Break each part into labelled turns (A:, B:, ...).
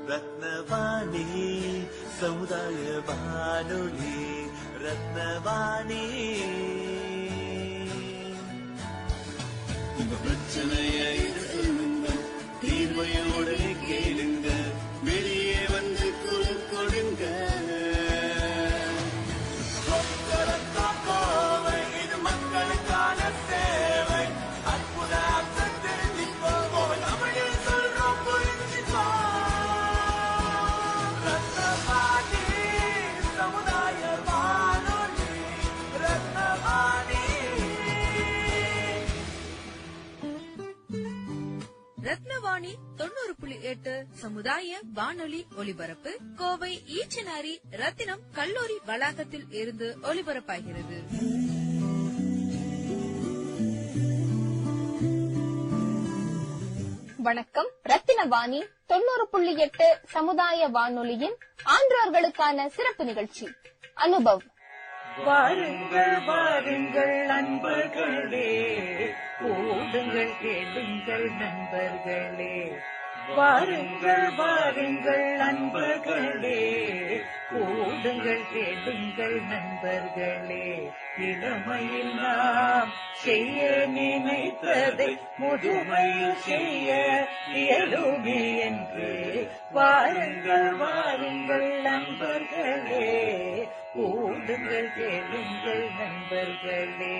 A: ரத்னவாணி சமுதாய வானொலி. ரத்னவாணி உங்க பிரச்சனைய சொல்லுங்க, தீர்வையோடு கேளுங்க, வெளியே வந்து குரல் கொடுங்க. இது மக்களுக்கான சேவை. அற்புத தமிழில் சொல்றோம், புரிஞ்சுக்கோ. ரத்னவாணி சமுதாய வானொலி. ரத்னவாணி.
B: ரத்னவாணி 90.8 சமுதாய வானொலி ஒலிபரப்பு கோவை ஈச்சனாரி ரத்தினம் கல்லூரி வளாகத்தில் இருந்து ஒலிபரப்பாகிறது.
C: வணக்கம். ரத்தினவாணி 90.8 சமுதாய வானொலியின் ஆன்றோர்களுக்கான சிறப்பு நிகழ்ச்சி அனுபவ்.
D: வாருங்கள் வாருங்கள் நண்பர்களே, கூடுங்கள் கேளுங்கள் நண்பர்களே. வாருங்கள் வாருங்கள் நண்பர்களே, கூடுங்கள் கேளுங்கள் நண்பர்களே. இளமையில் நாம் செய்ய நினைத்ததை முதுமையில் செய்ய இயலுமே என்று. வாருங்கள் வாருங்கள் நண்பர்களே, கூடுங்கள் கேளுங்கள் நண்பர்களே.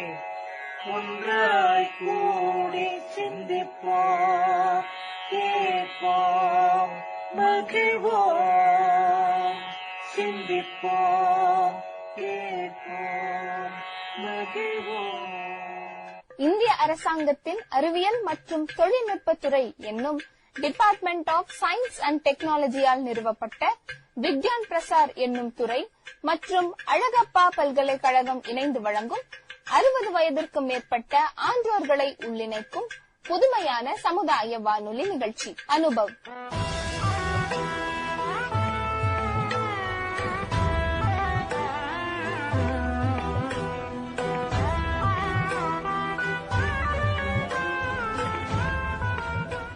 D: ஒன்றாய் கூடி சிந்திப்போம், கேட்போம், மகிழ்வோம். சிந்திப்போம், கேட்போம், மகிழ்வோம்.
C: இந்திய அரசாங்கத்தின் அறிவியல் மற்றும் தொழில்நுட்பத்துறை என்னும் டிபார்ட்மெண்ட் ஆஃப் சயின்ஸ் அண்ட் டெக்னாலஜியால் நிறுவப்பட்ட விக்யான் பிரசார் என்னும் துறை மற்றும் அழகப்பா பல்கலைக்கழகம் இணைந்து வழங்கும் 60 வயதிற்கும் மேற்பட்ட ஆன்றோர்களை உள்ளிணைக்கும் புதுமையான சமுதாய வானொலி நிகழ்ச்சி அனுபவ்.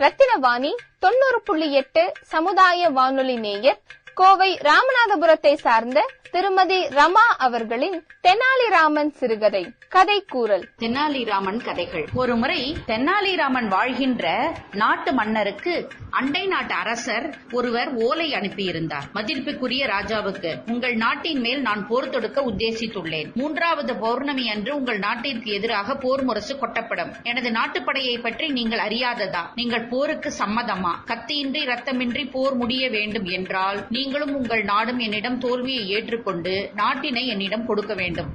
C: ரத்தினவாணி 90.8 சமுதாய வானொலி நேயர் கோவை ராமநாதபுரத்தை சார்ந்த திருமதி ரமா அவர்களின் தெனாலிராமன் சிறுகதை கதை கூறல்.
E: தெனாலிராமன் கதைகள். ஒருமுறை தெனாலிராமன் வாழ்கின்ற நாட்டு மன்னருக்கு அண்டை நாட்டு அரசர் ஒருவர் ஓலை அனுப்பியிருந்தார். மதிப்புக்குரிய ராஜாவுக்கு, உங்கள் நாட்டின் மேல் நான் போர் தொடுக்க உத்தேசித்துள்ளேன். 3வது பௌர்ணமி அன்று உங்கள் நாட்டிற்கு எதிராக போர் முரசு கொட்டப்படும். எனது நாட்டுப்படையை பற்றி நீங்கள் அறியாததா? நீங்கள் போருக்கு சம்மதமா? கத்தியின்றி ரத்தமின்றி போர் முடிய வேண்டும் என்றால் நீங்களும் உங்கள் நாடும் என்னிடம் தோல்வியை ஏற்றுக்கொண்டு நாட்டினை என்னிடம் கொடுக்க வேண்டும்.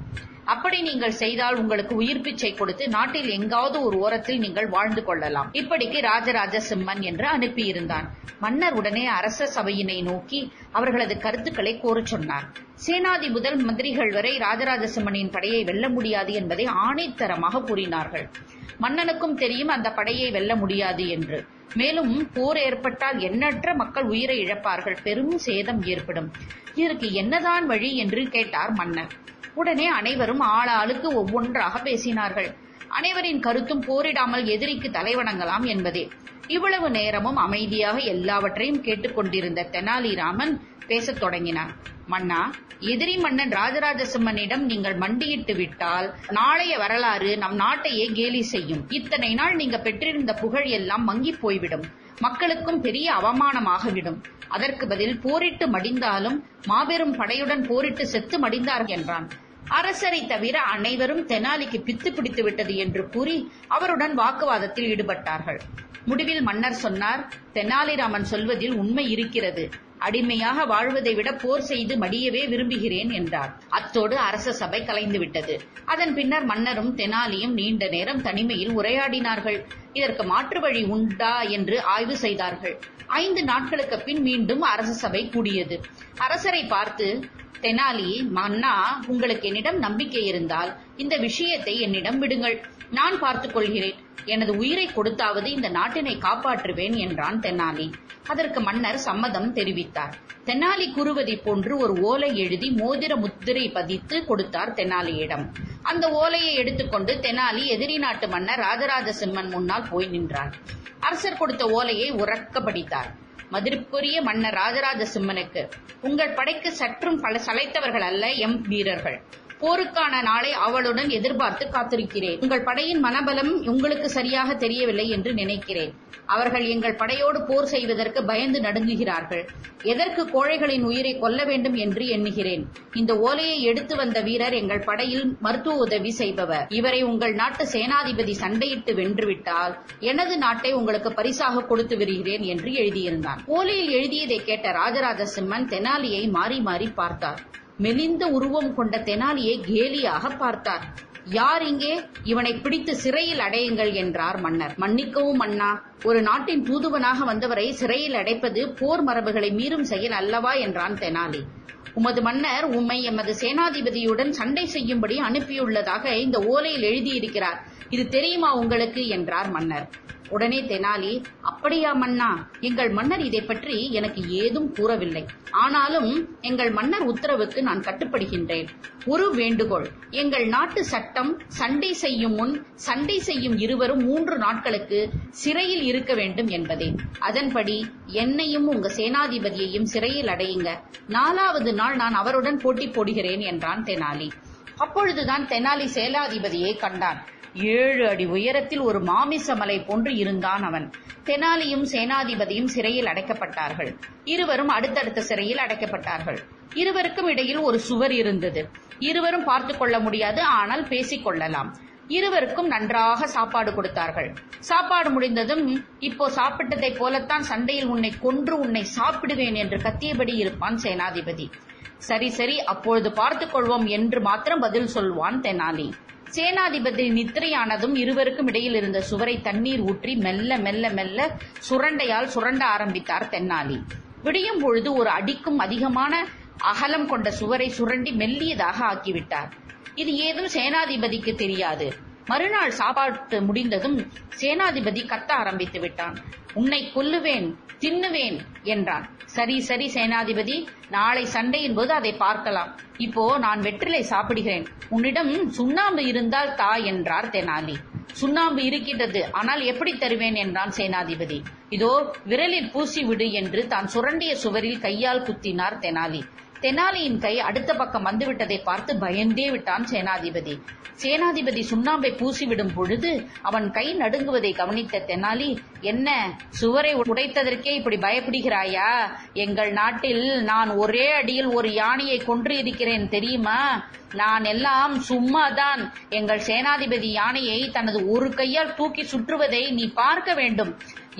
E: அப்படி நீங்கள் செய்தால் உங்களுக்கு உயிர் பிச்சை கொடுத்து நாட்டில் எங்காவது ஒரு ஓரத்தில் நீங்கள் வாழ்ந்து கொள்ளலாம். இப்படிக்கு ராஜராஜ சிம்மன் என்று அனுப்பியிருந்தான். மன்னர் உடனே அரச சபையினை நோக்கி அவர்களது கருத்துக்களை கோரச் சொன்னார். சேனாதி முதல் மந்திரிகள் வரை ராஜராஜ சிம்மனின் படையை வெல்ல முடியாது என்பதை ஆணைத்தரமாக கூறினார்கள். மன்னனுக்கும் தெரியும் அந்த படையை வெல்ல முடியாது என்று. மேலும் போர் ஏற்பட்டால் எண்ணற்ற மக்கள் உயிரை இழப்பார்கள், பெரும் சேதம் ஏற்படும். இதற்கு என்னதான் வழி என்று கேட்டார் மன்னர். உடனே அனைவரும் ஆளாளுக்கு ஒவ்வொன்றாக பேசினார்கள். அனைவரின் கருத்தும் போரிடாமல் எதிரிக்கு தலைவணங்கலாம் என்பதே. இவ்வளவு நேரமும் அமைதியாக எல்லாவற்றையும் கேட்டுக்கொண்டிருந்த தெனாலிராமன் பேசத் தொடங்கினார். மன்னா, எதிரி மன்னன் ராஜராஜ சிம்மனிடம் நீங்கள் மண்டியிட்டு விட்டால் நாளைய வரலாறு நம் நாட்டையே கேலி செய்யும். இத்தனை நாள் நீங்க பெற்றிருந்த புகழ் எல்லாம் மங்கி போய்விடும். மக்களுக்கும் பெரிய அவமானமாகிவிடும். அதற்கு பதில் போரிட்டு மடிந்தாலும் மாபெரும் படையுடன் போரிட்டு செத்து மடிந்தார் என்றான். அரசரை தவிர அனைவரும் தெனாலிக்கு பித்து பிடித்து விட்டது என்று கூறி அவருடன் வாக்குவாதத்தில் ஈடுபட்டார்கள். முடிவில் மன்னர் சொன்னார், தெனாலிராமன் சொல்வதில் உண்மை இருக்கிறது. அடிமையாக வாழ்வதை விட போர் செய்து மடியவே விரும்புகிறேன் என்றார். அத்தோடு அரச சபை கலைந்து விட்டது. அதன் பின்னர் மன்னரும் தெனாலியும் நீண்ட நேரம் தனிமையில் உரையாடினார்கள். இதற்கு மாற்று வழி உண்டா என்று ஆய்வு செய்தார்கள். 5 நாட்களுக்கு பின் மீண்டும் அரச சபை கூடியது. அரசரை பார்த்து, தெனாலி மன்னா, உங்களுக்கு என்னிடம் நம்பிக்கை இருந்தால் இந்த விஷயத்தை என்னிடம் விடுங்கள், நான் பார்த்துக் கொள்கிறேன். எனது உயிரை கொடுத்தாவது இந்த நாட்டினை காப்பாற்றுவேன் என்றான் தெனாலி. அதற்கு மன்னர் சம்மதம் தெரிவித்தார். தெனாலி கூறுவதை போன்று ஒரு ஓலை எழுதி மோதிர முத்திரை பதித்து கொடுத்தார் தெனாலியிடம். அந்த ஓலையை எடுத்துக்கொண்டு தெனாலி எதிரி நாட்டு மன்னர் ராஜராஜ சிம்மன் முன்னால் போய் நின்றார். அரசர் கொடுத்த ஓலையை உறக்க படித்தார். மதிப்புக்குரிய மன்னர் ராஜராஜ சிம்மனுக்கு, உங்கள் படைக்கு சற்றும் சளைத்தவர்கள் அல்ல எம் வீரர்கள். போருக்கான நாளை அவளுடன் எதிர்பார்த்து காத்திருக்கிறேன். உங்கள் படையின் மனபலம் உங்களுக்கு சரியாக தெரியவில்லை என்று நினைக்கிறேன். அவர்கள் எங்கள் படையோடு போர் செய்வதற்கு பயந்து நடுங்குகிறார்கள். எதற்கு கோழைகளின் உயிரை கொல்ல வேண்டும் என்று எண்ணுகிறேன். இந்த ஓலையை எடுத்து வந்த வீரர் எங்கள் படையில் மருத்துவ உதவி செய்பவர். இவரை உங்கள் நாட்டு சேனாதிபதி சண்டையிட்டு வென்றுவிட்டால் எனது நாட்டை உங்களுக்கு பரிசாக கொடுத்து வருகிறேன் என்று எழுதியிருந்தான். ஓலையில் எழுதியதை கேட்ட ராஜராஜ சிம்மன் தெனாலியை மாறி மாறி பார்த்தார். மெலிந்த உருவம் கொண்ட தெனாலியை கேலியாக பார்த்தார். யார் இங்கே? இவனை பிடித்து சிறையில் அடையுங்கள் என்றார் மன்னர். மன்னிக்கவும் மன்னா, ஒரு நாட்டின் தூதுவனாக வந்தவரை சிறையில் அடைப்பது போர் மரபுகளை மீறும் செயல் அல்லவா என்றான் தெனாலி. உமது மன்னர் உம்மை எமது சேனாதிபதியுடன் சண்டை செய்யும்படி அனுப்பியுள்ளதாக இந்த ஓலையில் எழுதியிருக்கிறார். இது தெரியுமா உங்களுக்கு என்றார் மன்னர். உடனே தெனாலி, அப்படியா மன்னா? எங்கள் மன்னர் இதை பற்றி எனக்கு ஏதும் கூறவில்லை. ஆனாலும் எங்கள் மன்னர் உத்தரவுக்கு நான் கட்டுப்படுகின்றேன். ஒரு வேண்டுகோள், எங்கள் நாட்டு சட்டம் சண்டை செய்யும் முன் சண்டை செய்யும் இருவரும் 3 நாட்களுக்கு சிறையில் இருக்க வேண்டும் என்பதே. அதன்படி என்னையும் உங்க சேனாதிபதியையும் சிறையில் அடையுங்க. 4வது நாள் நான் அவருடன் போட்டி போடுகிறேன் என்றான் தெனாலி. அப்பொழுதுதான் தெனாலி சேனாதிபதியை கண்டான். 7 அடி உயரத்தில் ஒரு மாமிச மலை போன்று இருந்தான் அவன். தெனாலியும் சேனாதிபதியும் சிறையில் அடைக்கப்பட்டார்கள். இருவரும் அடுத்தடுத்த சிறையில் அடைக்கப்பட்டார்கள். இருவருக்கும் இடையில் ஒரு சுவர் இருந்தது. இருவரும் பார்த்துக் கொள்ள முடியாது, ஆனால் பேசிக் கொள்ளலாம். இருவருக்கும் நன்றாக சாப்பாடு கொடுத்தார்கள். சாப்பாடு முடிந்ததும், இப்போ சாப்பிட்டதை போலத்தான் சண்டையில் உன்னை கொன்று உன்னை சாப்பிடுவேன் என்று கத்தியபடி இருப்பான் சேனாதிபதி. சரி சரி, அப்பொழுது பார்த்துக் கொள்வோம் என்று மாத்திரம் பதில் சொல்வான் தெனாலி. சேனாதிபதி நித்திரையானதும் இருவருக்கும் இடையில் இருந்த சுவரை தண்ணீர் ஊற்றி மெல்ல மெல்ல மெல்ல சுரண்டையால் சுரண்ட ஆரம்பித்தார் தெனாலி. விடியும் பொழுது ஒரு அடிக்கும் அதிகமான அகலம் கொண்ட சுவரை சுரண்டி மெல்லியதாக ஆக்கிவிட்டார். இது ஏதும் சேனாதிபதிக்கு தெரியாது. மறுநாள் சாப்பாட்டு முடிந்ததும் சேனாதிபதி கத்த ஆரம்பித்து விட்டான். உன்னை கொல்லுவேன், தின்னுவேன் என்றான். சரி சரி சேனாதிபதி, நாளை சண்டையின் போது அதை பார்க்கலாம். இப்போ நான் வெற்றிலை சாப்பிடுகிறேன். உன்னிடம் சுண்ணாம்பு இருந்தால் தா என்றார் தெனாலி. சுண்ணாம்பு இருக்கின்றது, ஆனால் எப்படி தருவேன் என்றான் சேனாதிபதி. இதோ விரலில் பூசி விடு என்று தான் சுரண்டிய சுவரில் கையால் குத்தினார் தெனாலி. தெனாலியின் கை அடுத்த பக்கம் வந்துவிட்டதை பார்த்து பயந்தே விட்டான் சேனாதிபதி. சேனாதிபதி சுண்ணாம்பை பூசிவிடும் பொழுது அவன் கை நடுங்குவதை கவனித்த தெனாலி, என்ன சுவரை உடைத்ததற்கே இப்படி பயப்படுகிறாயா? எங்கள் நாட்டில் நான் ஒரே அடியில் ஒரு யானையை கொன்று இருக்கிறேன் தெரியுமா? நான் எல்லாம் சும்மாதான். எங்கள் சேனாதிபதி யானையை தனது ஒரு கையால் தூக்கி சுற்றுவதை நீ பார்க்க வேண்டும்.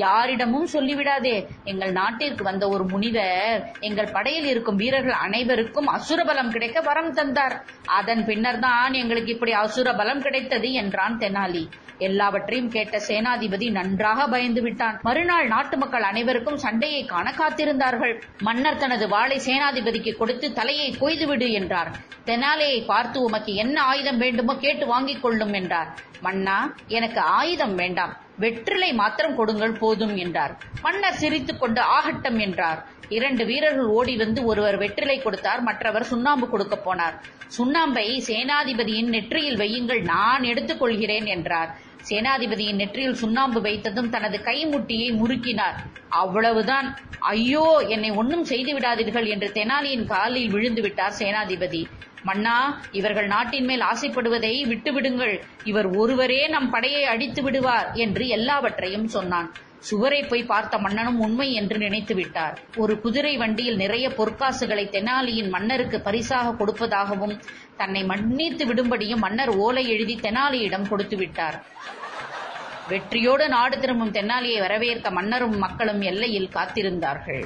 E: யாரிடமும் சொல்லிவிடாதே. எங்கள் நாட்டிற்கு வந்த ஒரு முனிவர் எங்கள் படையில் இருக்கும் வீரர்கள் அனைவருக்கும் அசுரபலம் கிடைக்க வரம் தந்தார். அதன் பின்னர் தான் எங்களுக்கு இப்படி அசுரபலம் கிடைத்தது என்றான் தெனாலி. எல்லாவற்றையும் கேட்ட சேனாதிபதி நன்றாக பயந்து விட்டான். மறுநாள் நாட்டு மக்கள் அனைவருக்கும் சண்டையை காண காத்திருந்தார்கள். மன்னர் தனது வாளை சேனாதிபதிக்கு கொடுத்து தலையை கொய்துவிடு என்றார். தெனாலியை பார்த்து, உமக்கு என்ன ஆயுதம் வேண்டுமோ கேட்டு வாங்கிக் கொள்ளும் என்றார். மன்னா, எனக்கு ஆயுதம் வேண்டாம், வெற்றிலை மாத்திரம் கொடுங்கள் போதும் என்றார். மன்னர் சிரித்துக் கொண்டு ஆகட்டம் என்றார். 2 வீரர்கள் ஓடி வந்து ஒருவர் வெற்றிலை கொடுத்தார், மற்றவர் சுண்ணாம்பு கொடுக்க போனார். சுண்ணாம்பை சேனாதிபதியின் நெற்றியில் வையுங்கள், நான் எடுத்துக் கொள்கிறேன் என்றார். சேனாதிபதியின் நெற்றியில் சுண்ணாம்பு வைத்ததும் தனது கைமுட்டியை முறுக்கினார். அவ்வளவுதான். ஐயோ, என்னை ஒன்னும் செய்து விடாதீர்கள் என்று தெனாலியின் காலில் விழுந்து விட்டார் சேனாதிபதி. மன்னா, இவர்கள் நாட்டின் மேல் ஆசைப்படுவதை விட்டுவிடுங்கள். இவர் ஒருவரே நம் படையை அடித்து விடுவார் என்று எல்லாவற்றையும் சொன்னான். சுவரை போய் பார்த்த மன்னனும் உண்மை என்று நினைத்து விட்டார். ஒரு குதிரை வண்டியில் நிறைய பொற்காசுகளை தெனாலியின் மன்னருக்கு பரிசாக கொடுப்பதாகவும் தன்னை மன்னித்து விடும்படியும் மன்னர் ஓலை எழுதி தெனாலியிடம் கொடுத்து விட்டார். வெற்றியோடு நாடு திரும்பும் தெனாலியை வரவேற்க மன்னரும் மக்களும் எல்லையில் காத்திருந்தார்கள்.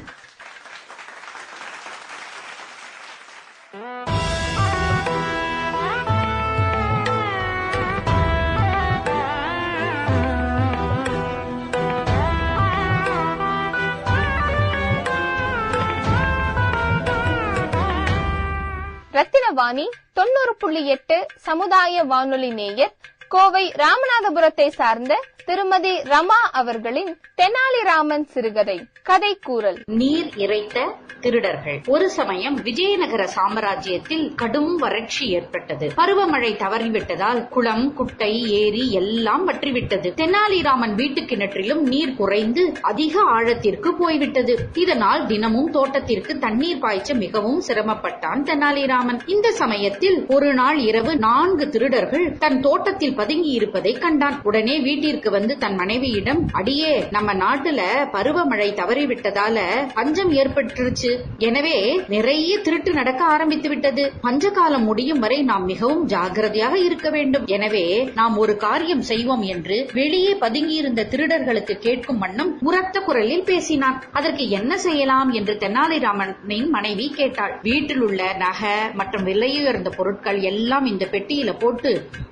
C: ரத்தினவாணி 90.8 சமுதாய வானொலி நேயர் கோவை ராமநாதபுரத்தை சார்ந்த திருமதி ரமா அவர்களின் தெனாலிராமன் சிறுகதை கதைக்கூறல்.
E: நீர் இறைத்த திருடர்கள். ஒரு சமயம் விஜயநகர சாம்ராஜ்யத்தில் கடும் வறட்சி ஏற்பட்டது. பருவமழை தவறிவிட்டதால் குளம், குட்டை, ஏரி எல்லாம் வற்றிவிட்டது. தெனாலிராமன் வீட்டு கிணற்றிலும் நீர் குறைந்து அதிக ஆழத்திற்கு போய்விட்டது. இதனால் தினமும் தோட்டத்திற்கு தண்ணீர் பாய்ச்ச மிகவும் சிரமப்பட்டான் தெனாலிராமன். இந்த சமயத்தில் ஒரு நாள் இரவு 4 திருடர்கள் தன் தோட்டத்தில் பதுங்கி இருப்பதை கண்டான். உடனே வீட்டிற்கு வந்து தன் மனைவியிடம், அடியே, நம்ம நாட்டுல பருவமழை தவறிவிட்டதால பஞ்சம் ஏற்பட்டுருச்சு. எனவே நிறைய திருட்டு நடக்க ஆரம்பித்து விட்டது. பஞ்ச காலம் முடியும் வரை நாம் மிகவும் ஜாகிரதையாக இருக்க வேண்டும். எனவே நாம் ஒரு காரியம் செய்வோம் என்று வெளியே பதுங்கியிருந்த திருடர்களுக்கு கேட்கும் வண்ணம் உரத்த குரலில் பேசினான். அதற்கு என்ன செய்யலாம் என்று தெனாலிராமனின் மனைவி கேட்டாள். வீட்டில் உள்ள நகை மற்றும் விலையுயர்ந்த பொருட்கள் எல்லாம் இந்த பெட்டியில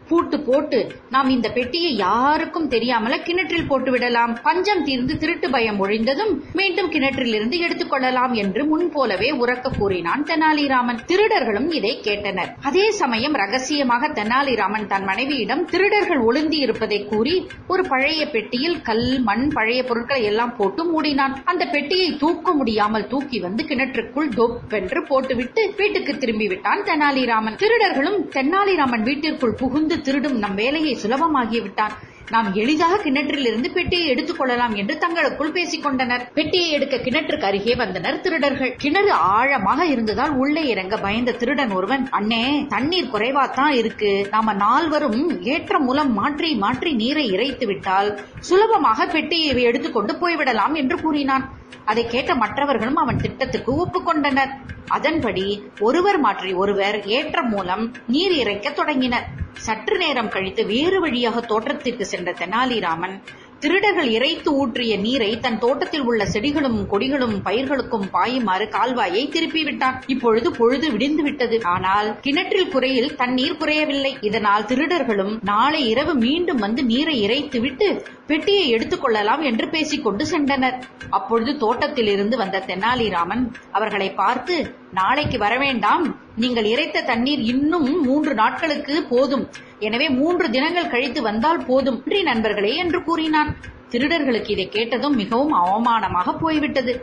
E: பூட்டு போட்டு நாம் இந்த பெட்டியை யாருக்கும் தெரியாமல கிணற்றில் போட்டு விடலாம். பஞ்சம் தீர்ந்து திருட்டு பயம் ஒழிந்ததும் மீண்டும் கிணற்றில் இருந்து எடுத்துக் கொள்ளலாம் என்று முன் போலவே உரக்க கூறினான் தெனாலிராமன். திருடர்களும் இதை கேட்டனர். அதே சமயம் ரகசியமாக தெனாலிராமன் தன் மனைவியிடம் திருடர்கள் ஒளிந்து இருப்பதை கூறி ஒரு பழைய பெட்டியில் கல், மண், பழைய பொருட்களை எல்லாம் போட்டு மூடினான். அந்த பெட்டியை தூக்க முடியாமல் தூக்கி வந்து கிணற்றுக்குள் தொப்பென்று போட்டுவிட்டு வீட்டுக்கு திரும்பி விட்டான் தெனாலிராமன். திருடர்களும் தெனாலிராமன் வீட்டிற்குள் புகுந்து திருடும் நம் வேலையை சுலபமாகிவிட்டான், நாம் எளிதாக கிணற்றில் இருந்து பெட்டியை எடுத்துக் கொள்ளலாம் என்று தங்களுக்குள் பேசிக் கொண்டனர். பெட்டியை எடுக்க கிணற்றுக்கு அருகே வந்தனர் திருடர்கள். கிணறு ஆழமாக இருந்ததால் உள்ளே இறங்க பயந்த திருடன் ஒருவன், அண்ணே, தண்ணீர் குறைவாத்தான் இருக்கு, நாம 4வரும் ஏற்றம் மூலம் மாற்றி மாற்றி நீரை இறைத்து விட்டால் சுலபமாக பெட்டியை எடுத்துக்கொண்டு போய்விடலாம் என்று கூறினான். அதை கேட்ட மற்றவர்களும் அவன் திட்டத்துக்கு ஒப்புக்கொண்டனர். அதன்படி ஒருவர் மாற்றி ஒருவர் ஏற்றம் மூலம் நீர் இறைக்க தொடங்கினர். சற்று நேரம் கழித்து வேறு வழியாக தோட்டத்திற்கு சென்ற தெனாலிராமன் திருடர்கள் இறைத்து ஊற்றிய நீரை தன் தோட்டத்தில் உள்ள செடிகளும் கொடிகளும் பயிர்களுக்கும் பாயுமாறு கால்வாயை திருப்பிவிட்டான். இப்பொழுது பொழுது விடிந்து விட்டது. ஆனால் கிணற்றில் குறையில் தண்ணீர் குறையவில்லை. இதனால் திருடர்களும் நாளை இரவு மீண்டும் வந்து நீரை இறைத்து விட்டு பெட்டியை எடுத்துக் கொள்ளலாம் என்று பேசிக்கொண்டு சென்றனர். அப்பொழுது தோட்டத்தில் இருந்து வந்த தெனாலிராமன் அவர்களை பார்த்து, நாளைக்கு வரவேண்டாம், நீங்கள் இறைத்த தண்ணீர் இன்னும் 3 நாட்களுக்கு போதும், எனவே 3 தினங்கள் கழித்து வந்தால் போதும் நண்பர்களே என்று கூறினான். திருடர்களுக்கு இதை கேட்டதும் மிகவும் அவமானமாக போய்விட்டது.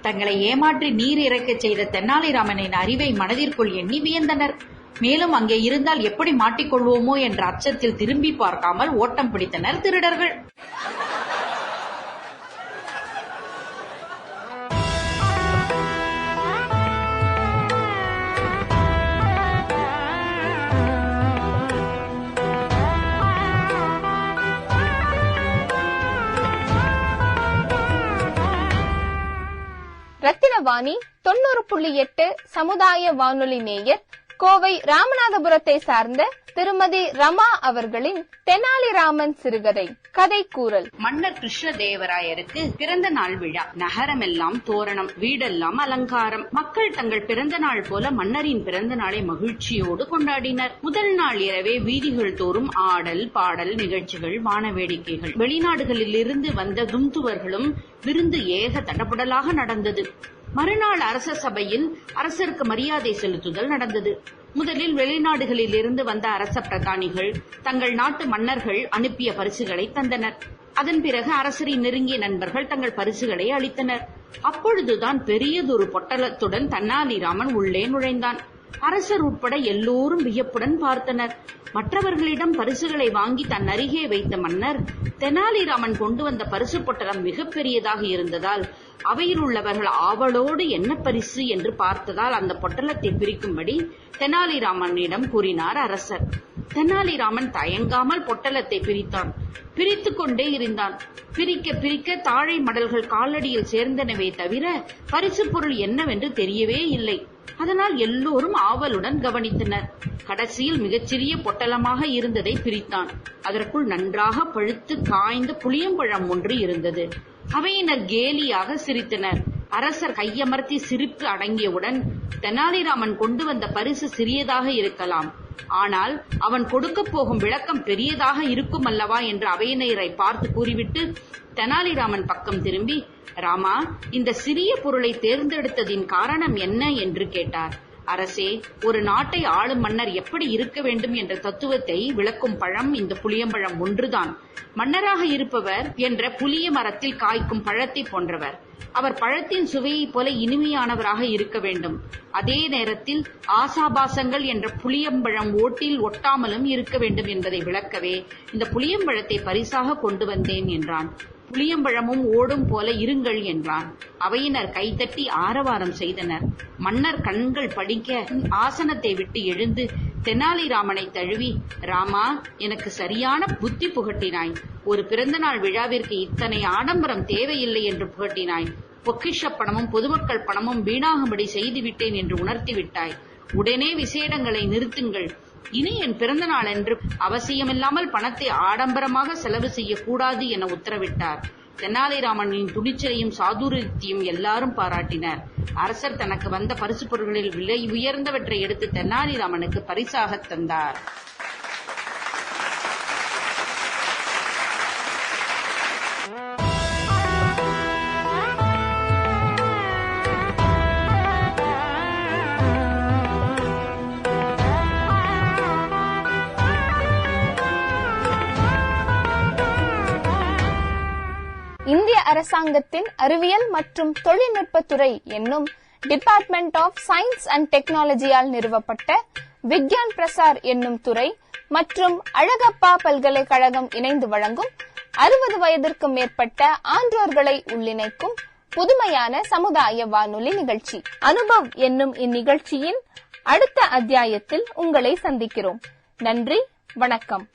E: தங்களை ஏமாற்றி நீர் இறைக்க செய்த தெனாலிராமனின் அறிவை மனதிற்குள் எண்ணி வியந்தனர். மேலும் அங்கே இருந்தால் எப்படி மாட்டிக்கொள்வோமோ என்ற அச்சத்தில் திரும்பி பார்க்காமல் ஓட்டம் பிடித்தனர் திருடர்கள்.
C: ரத்தினவாணி 90.8 சமுதாய வானொலி நேயர் கோவை ராமநாதபுரத்தை சார்ந்த திருமதி ரமா அவர்களின் தெனாலிராமன் சிறுகதை கதைக்கூறல்.
E: மன்னர் கிருஷ்ணதேவராயருக்கு பிறந்த நாள் விழா. நகரமெல்லாம் தோரணம், வீடெல்லாம் அலங்காரம். மக்கள் தங்கள் பிறந்த நாள் போல மன்னரின் பிறந்த நாளை மகிழ்ச்சியோடு கொண்டாடினர். முதல் நாள் இரவே வீதிகள் தோறும் ஆடல், பாடல் நிகழ்ச்சிகள், வான வேடிக்கைகள். வெளிநாடுகளில் இருந்து வந்த தும்துவர்களும் விருந்து ஏக தடபுடலாக நடந்தது. மறுநாள் அரச சபையில் அரசருக்கு மரியாதை செலுத்துதல் நடந்தது. முதலில் வெளிநாடுகளில் இருந்து வந்த அரச பிரதானிகள் தங்கள் நாட்டு மன்னர்கள் அனுப்பிய பரிசுகளை தந்தனர். அதன் பிறகு அரசரின் நெருங்கிய நண்பர்கள் தங்கள் பரிசுகளை அளித்தனர். அப்பொழுதுதான் பெரியதொரு பொட்டலத்துடன் தெனாலிராமன் உள்ளே நுழைந்தான். அரசர் உட்பட எல்லோரும் வியப்புடன் பார்த்தனர். மற்றவர்களிடம் பரிசுகளை வாங்கி தன் அருகே வைத்த மன்னர் தெனாலிராமன் கொண்டு வந்த பரிசு பொட்டலம் மிகப்பெரியதாக இருந்ததால் அவையில் உள்ளவர்கள் ஆவலோடு என்ன பரிசு என்று பார்த்ததால் அந்த பொட்டலத்தை பிரிக்கும்படி தெனாலிராமனிடம் கூறினார் அரசர். தெனாலிராமன் தயங்காமல் பொட்டலத்தை பிரித்தான். பிரித்துக் கொண்டே இருந்தான். பிரிக்க பிரிக்க தாழை மடல்கள் காலடியில் சேர்ந்தனவே தவிர பரிசு பொருள் என்னவென்று தெரியவே இல்லை. அதனால் எல்லோரும் ஆவலுடன் கவனித்தனர். கடைசியில் மிகச்சிறிய பொட்டலமாக இருந்ததை பிரித்தான். அதற்குள் நன்றாக பழுத்து காய்ந்த புளியம்பழம் ஒன்று இருந்தது. அவையினர் கேலியாக சிரித்தனர். அரசர் கையமர்த்தி சிரிப்பு அடங்கியவுடன், தெனாலிராமன் கொண்டு வந்த பரிசு சிறியதாக இருக்கலாம், ஆனால் அவன் கொடுக்க போகும் விளக்கம் பெரியதாக இருக்கும் அல்லவா என்று அவையினரை பார்த்து கூறிவிட்டு தெனாலிராமன் பக்கம் திரும்பி, ராமா, இந்த சிறிய பொருளை தேர்ந்தெடுத்ததின் காரணம் என்ன என்று கேட்டார். அரசே, ஒரு நாட்டை ஆளும் மன்னர் எப்படி இருக்க வேண்டும் என்ற தத்துவத்தை விளக்கும் பழம் இந்த புளியம்பழம் ஒன்றுதான். மன்னராக இருப்பவர் என்ற புளிய மரத்தில் காய்க்கும் பழத்தை போன்றவர். அவர் பழத்தின் சுவையைப் போல இனிமையானவராக இருக்க வேண்டும். அதே நேரத்தில் ஆசாபாசங்கள் என்ற புளியம்பழம் ஓட்டில் ஒட்டாமலும் இருக்க வேண்டும் என்பதை விளக்கவே இந்த புளியம்பழத்தை பரிசாக கொண்டு வந்தேன் என்றான். புளியம்பழமும் ஓடும் போல இருங்கள் என்றான். அவையினர் கைதட்டி ஆரவாரம் செய்தனர். மன்னர் கண்கள் படிக்க ஆசனத்தை விட்டு எழுந்து தெனாலிராமனை தழுவி, ராமா, எனக்கு சரியான புத்தி புகட்டினாய். ஒரு பிறந்தநாள் விழாவிற்கு இத்தனை ஆடம்பரம் தேவையில்லை என்று புகட்டினாய். பொக்கிஷ பணமும் பொதுமக்கள் பணமும் வீணாகும்படி செய்துவிட்டேன் என்று உணர்த்தி விட்டாய். உடனே விசேடங்களை நிறுத்துங்கள். இனி என் பிறந்த நாள் என்று அவசியமில்லாமல் பணத்தை ஆடம்பரமாக செலவு செய்யக்கூடாது என உத்தரவிட்டார். தெனாலிராமனின் துணிச்சலையும் சாதுரியத்தையும் எல்லாரும் பாராட்டினர். அரசர் தனக்கு வந்த பரிசு பொருட்களில் விலை உயர்ந்தவற்றை எடுத்து தெனாலிராமனுக்கு பரிசாக தந்தார்.
C: இந்திய அரசாங்கத்தின் அறிவியல் மற்றும் தொழில்நுட்பத்துறை என்னும் டிபார்ட்மெண்ட் ஆஃப் சயின்ஸ் அண்ட் டெக்னாலஜியால் நிறுவப்பட்ட விக்யான் பிரசார் என்னும் துறை மற்றும் அழகப்பா பல்கலைக்கழகம் இணைந்து வழங்கும் 60 வயதிற்கு மேற்பட்ட ஆன்றோர்களை உள்ளிணைக்கும் புதுமையான சமுதாய வானொலி நிகழ்ச்சி அனுபவ் என்னும் இந்நிகழ்ச்சியின் அடுத்த அத்தியாயத்தில் உங்களை சந்திக்கிறோம். நன்றி, வணக்கம்.